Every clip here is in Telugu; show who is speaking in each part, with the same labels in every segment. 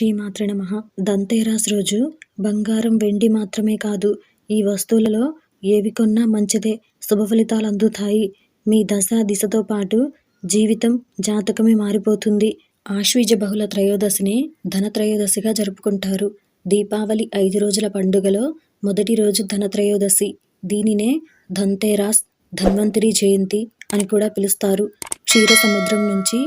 Speaker 1: శ్రీమాత్రే నమః. ధన్తేరస్ రోజు బంగారం వెండి మాత్రమే కాదు, ఈ వస్తువులలో ఏవి కొన్నా మంచిదే, శుభ ఫలితాలు అందుతాయి. మీ దశ దిశతో పాటు జీవితం జాతకమే మారిపోతుంది. ఆశ్వీజ బహుళ త్రయోదశిని ధనత్రయోదశిగా జరుపుకుంటారు. దీపావళి 5 రోజుల పండుగలో మొదటి రోజు ధనత్రయోదశి. దీనినే ధన్తేరస్, ధన్వంతరి జయంతి అని కూడా పిలుస్తారు. క్షీర సముద్రం నుంచి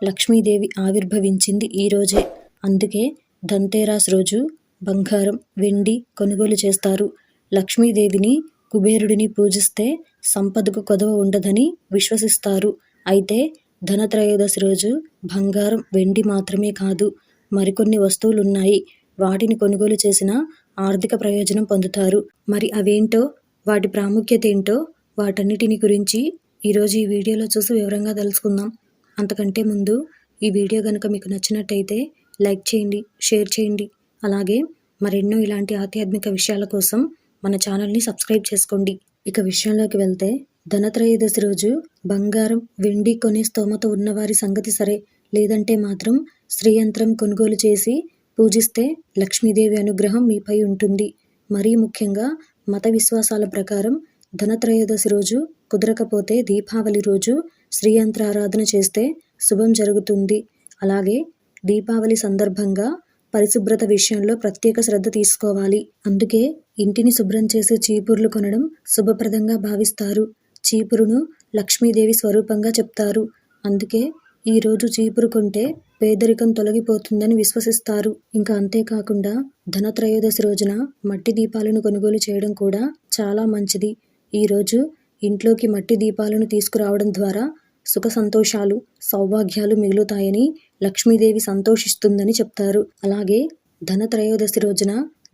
Speaker 1: లక్ష్మీదేవి ఆవిర్భవించింది ఈ రోజే. అందుకే ధన్తేరస్ రోజు బంగారం, వెండి కొనుగోలు చేస్తారు. లక్ష్మీదేవిని, కుబేరుడిని పూజిస్తే సంపదకు కొదవ ఉండదని విశ్వసిస్తారు. అయితే ధనత్రయోదశి రోజు బంగారం, వెండి మాత్రమే కాదు, మరికొన్ని వస్తువులున్నాయి. వాటిని కొనుగోలు చేసిన ఆర్థిక ప్రయోజనం పొందుతారు. మరి అవేంటో, వాటి ప్రాముఖ్యత ఏంటో, వాటన్నిటిని గురించి ఈరోజు ఈ వీడియోలో చూసి వివరంగా తెలుసుకుందాం. అంతకంటే ముందు ఈ వీడియో కనుక మీకు నచ్చినట్టయితే లైక్ చేయండి, షేర్ చేయండి. అలాగే మరెన్నో ఇలాంటి ఆధ్యాత్మిక విషయాల కోసం మన ఛానల్ని సబ్స్క్రైబ్ చేసుకోండి. ఇక విషయంలోకి వెళ్తే, ధనత్రయోదశి రోజు బంగారం, వెండి కొనే స్తోమత ఉన్నవారి సంగతి సరే, లేదంటే మాత్రం శ్రీయంత్రం కొనుగోలు చేసి పూజిస్తే లక్ష్మీదేవి అనుగ్రహం మీపై ఉంటుంది. మరీ ముఖ్యంగా మత విశ్వాసాల ప్రకారం ధనత్రయోదశి రోజు కుదరకపోతే దీపావళి రోజు శ్రీయంత్ర ఆరాధన చేస్తే శుభం జరుగుతుంది. అలాగే దీపావళి సందర్భంగా పరిశుభ్రత విషయంలో ప్రత్యేక శ్రద్ధ తీసుకోవాలి. అందుకే ఇంటిని శుభ్రం చేసే చీపుర్లు కొనడం శుభప్రదంగా భావిస్తారు. చీపురును లక్ష్మీదేవి స్వరూపంగా చెప్తారు. అందుకే ఈ రోజు చీపురు కొంటే పేదరికం తొలగిపోతుందని విశ్వసిస్తారు. ఇంకా అంతేకాకుండా ధనత్రయోదశి రోజున మట్టి దీపాలను కొనుగోలు చేయడం కూడా చాలా మంచిది. ఈ రోజు ఇంట్లోకి మట్టి దీపాలను తీసుకురావడం ద్వారా సుఖ సంతోషాలు, సౌభాగ్యాలు మిగులుతాయని లక్ష్మీదేవి సంతోషిస్తుందని చెప్తారు. అలాగే ధనత్రయోదశి రోజున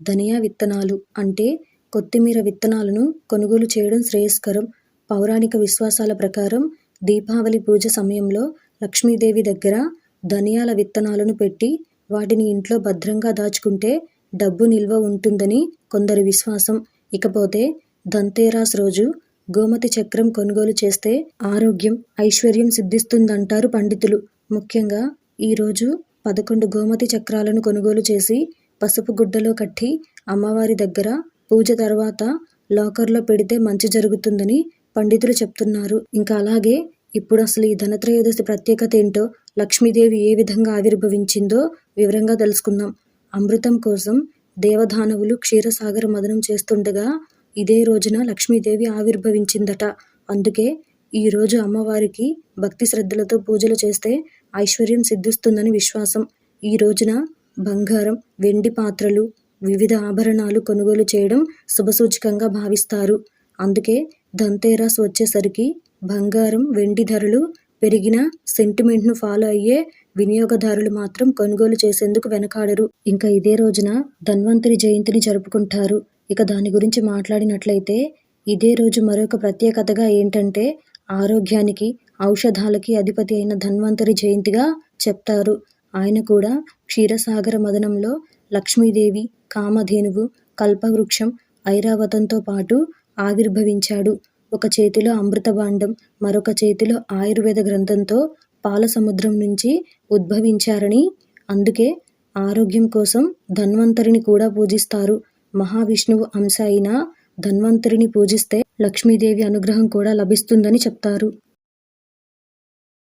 Speaker 1: ధనియా విత్తనాలు అంటే కొత్తిమీర విత్తనాలను కొనుగోలు చేయడం శ్రేయస్కరం. పౌరాణిక విశ్వాసాల ప్రకారం దీపావళి పూజ సమయంలో లక్ష్మీదేవి దగ్గర ధనియాల విత్తనాలను పెట్టి వాటిని ఇంట్లో భద్రంగా దాచుకుంటే డబ్బు నిల్వ ఉంటుందని కొందరి విశ్వాసం. ఇకపోతే ధన్తేరస్ రోజు గోమతి చక్రం కొనుగోలు చేస్తే ఆరోగ్యం, ఐశ్వర్యం సిద్ధిస్తుందంటారు పండితులు. ముఖ్యంగా ఈరోజు 11 గోమతి చక్రాలను కొనుగోలు చేసి పసుపు గుడ్డలో కట్టి అమ్మవారి దగ్గర పూజ తర్వాత లాకర్లో పెడితే మంచి జరుగుతుందని పండితులు చెప్తున్నారు. ఇంకా అలాగే ఇప్పుడు అసలు ఈ ధనత్రయోదశి ప్రత్యేకత ఏంటో, లక్ష్మీదేవి ఏ విధంగా ఆవిర్భవించిందో వివరంగా తెలుసుకుందాం. అమృతం కోసం దేవదానవులు క్షీరసాగర మదనం చేస్తుండగా ఇదే రోజున లక్ష్మీదేవి ఆవిర్భవించిందట. అందుకే ఈ రోజు అమ్మవారికి భక్తి శ్రద్ధలతో పూజలు చేస్తే ఐశ్వర్యం సిద్ధిస్తుందని విశ్వాసం. ఈ రోజున బంగారం, వెండి పాత్రలు, వివిధ ఆభరణాలు కొనుగోలు చేయడం శుభసూచకంగా భావిస్తారు. అందుకే ధన్తేరస్ వచ్చేసరికి బంగారం, వెండి ధరలు పెరిగిన సెంటిమెంట్ను ఫాలో అయ్యే వినియోగదారులు మాత్రం కొనుగోలు చేసేందుకు వెనకాడరు. ఇంకా ఇదే రోజున ధన్వంతరి జయంతిని జరుపుకుంటారు. ఇక దాని గురించి మాట్లాడినట్లయితే ఇదే రోజు మరొక ప్రత్యేకతగా ఏంటంటే ఆరోగ్యానికి, ఔషధాలకి అధిపతి అయిన ధన్వంతరి జయంతిగా చెప్తారు. ఆయన కూడా క్షీరసాగర మదనంలో లక్ష్మీదేవి, కామధేనువు, కల్పవృక్షం, ఐరావతంతో పాటు ఆవిర్భవించాడు. ఒక చేతిలో అమృతభాండం, మరొక చేతిలో ఆయుర్వేద గ్రంథంతో పాల సముద్రం నుంచి ఉద్భవించారని, అందుకే ఆరోగ్యం కోసం ధన్వంతరిని కూడా పూజిస్తారు. మహావిష్ణువు అంశ అయిన ధన్వంతరిని పూజిస్తే లక్ష్మీదేవి అనుగ్రహం కూడా లభిస్తుందని చెప్తారు.